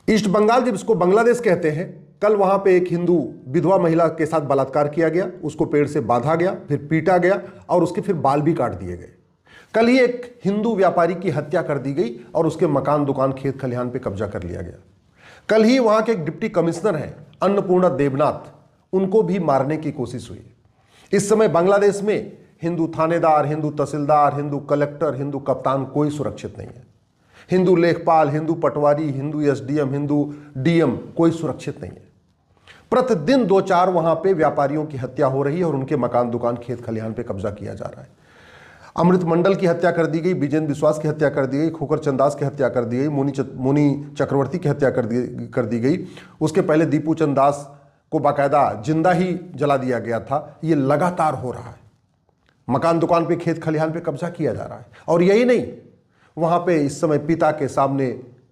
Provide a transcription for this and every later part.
East Bengal, जब इसको बांग्लादेश कहते हैं, कल वहां पे एक हिंदू विधवा महिला के साथ बलात्कार किया गया, उसको पेड़ से बांधा गया, फिर पीटा गया और उसके फिर बाल भी काट दिए गए। कल ही एक हिंदू व्यापारी की हत्या कर दी गई और उसके मकान, दुकान, खेत खलिहान पे कब्जा कर लिया गया। कल ही वहां के एक डिप्टी कमिश्नर हैं अन्नपूर्णा देवनाथ, उनको भी मारने की कोशिश हुई। इस समय बांग्लादेश में हिंदू थानेदार, हिंदू तहसीलदार, हिंदू कलेक्टर, हिंदू कप्तान कोई सुरक्षित नहीं है। हिंदू लेखपाल, हिंदू पटवारी, हिंदू एसडीएम, हिंदू डीएम कोई सुरक्षित नहीं है। प्रतिदिन 2-4 वहां पे व्यापारियों की हत्या हो रही है और उनके मकान, दुकान, खेत खलिहान पे कब्जा किया जा रहा है। अमृत मंडल की हत्या कर दी गई, विजेंद्र विश्वास की हत्या कर दी गई, खोकर चंदास की हत्या कर दी गई, मुनि चक्रवर्ती की हत्या कर दी गई। उसके पहले दीपू चंदास को बाकायदा जिंदा ही जला दिया गया था। ये लगातार हो रहा है। मकान, दुकान पे, खेत खलिहान पे कब्जा किया जा रहा है। और यही नहीं, वहां पे इस समय पिता के सामने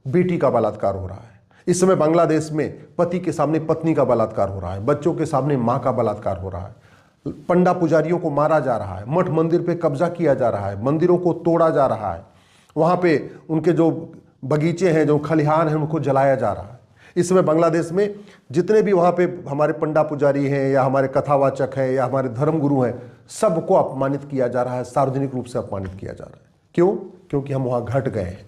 बेटी का बलात्कार हो रहा है। इस समय बांग्लादेश में पति के सामने पत्नी का बलात्कार हो रहा है, बच्चों के सामने मां का बलात्कार हो रहा है, पंडा पुजारियों को मारा जा रहा है, मठ मंदिर पे कब्जा किया जा रहा है, मंदिरों को तोड़ा जा रहा है, वहां पे उनके जो बगीचे हैं, जो खलिहान हैं, उनको जलाया जा रहा है। इस समय बांग्लादेश में जितने भी वहां पे हमारे पंडा पुजारी हैं या हमारे कथावाचक हैं या हमारे धर्मगुरु हैं, सबको अपमानित किया जा रहा है, सार्वजनिक रूप से अपमानित किया जा रहा है। क्यों? क्योंकि हम वहां घट गए हैं।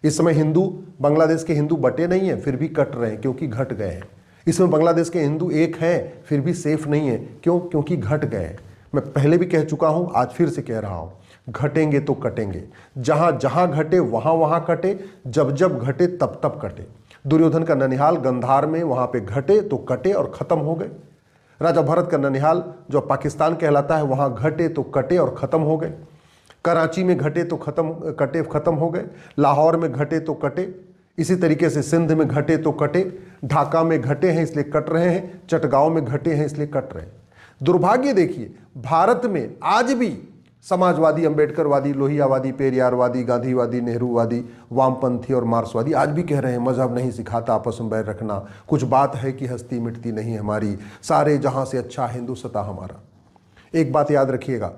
इस समय हिंदू, बांग्लादेश के हिंदू बटे नहीं हैं, फिर भी कट रहे हैं क्योंकि घट गए हैं। इसमें बांग्लादेश के हिंदू एक हैं, फिर भी सेफ नहीं है। क्यों? क्योंकि घट गए हैं। मैं पहले भी कह चुका हूं, आज फिर से कह रहा हूं, घटेंगे तो कटेंगे। जहां जहां घटे वहां वहां कटे, जब जब घटे तब तब कटे। दुर्योधन का ननिहाल गंधार में वहां पे घटे तो कटे और खत्म हो गए। राजा भरत का ननिहाल जो पाकिस्तान कहलाता है, वहां घटे तो कटे और खत्म हो गए। कराची में घटे तो खत्म हो गए। लाहौर में घटे तो कटे। इसी तरीके से सिंध में घटे तो कटे। ढाका में घटे हैं इसलिए कट रहे हैं। चटगांव में घटे हैं इसलिए कट रहे हैं। दुर्भाग्य देखिए, भारत में आज भी समाजवादी, अंबेडकरवादी, लोहियावादी, पेरियारवादी, गांधीवादी, नेहरूवादी, वामपंथी और मार्क्सवादी आज भी कह रहे हैं मजहब नहीं सिखाता आपस में बैर रखना, कुछ बात है कि हस्ती मिटती नहीं हमारी, सारे जहां से अच्छा हिंदू सता हमारा। एक बात याद रखिएगा,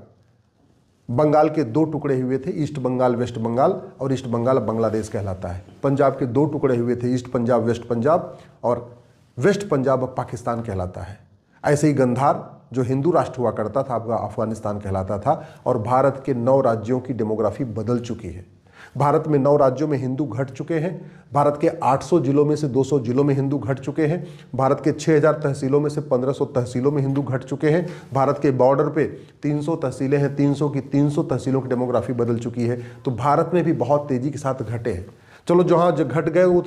बंगाल के 2 टुकड़े हुए थे, ईस्ट बंगाल, वेस्ट बंगाल, और ईस्ट बंगाल बांग्लादेश कहलाता है। पंजाब के 2 टुकड़े हुए थे, ईस्ट पंजाब, वेस्ट पंजाब, और वेस्ट पंजाब अब पाकिस्तान कहलाता है। ऐसे ही गंधार जो हिंदू राष्ट्र हुआ करता था, अब अफगानिस्तान कहलाता था। और भारत के 9 राज्यों की डेमोग्राफी बदल चुकी है। भारत में 9 राज्यों में हिंदू घट चुके हैं। भारत के 800 जिलों में से 200 जिलों में हिंदू घट चुके हैं। भारत के 6000 तहसीलों में से 1500 तहसीलों में हिंदू घट चुके हैं। भारत के बॉर्डर पे 300 तहसीलें हैं, 300 की 300 तहसीलों की डेमोग्राफी बदल चुकी है। तो भारत में भी बहुत तेजी के साथ घटे हैं। चलो, जहाँ घट गए वो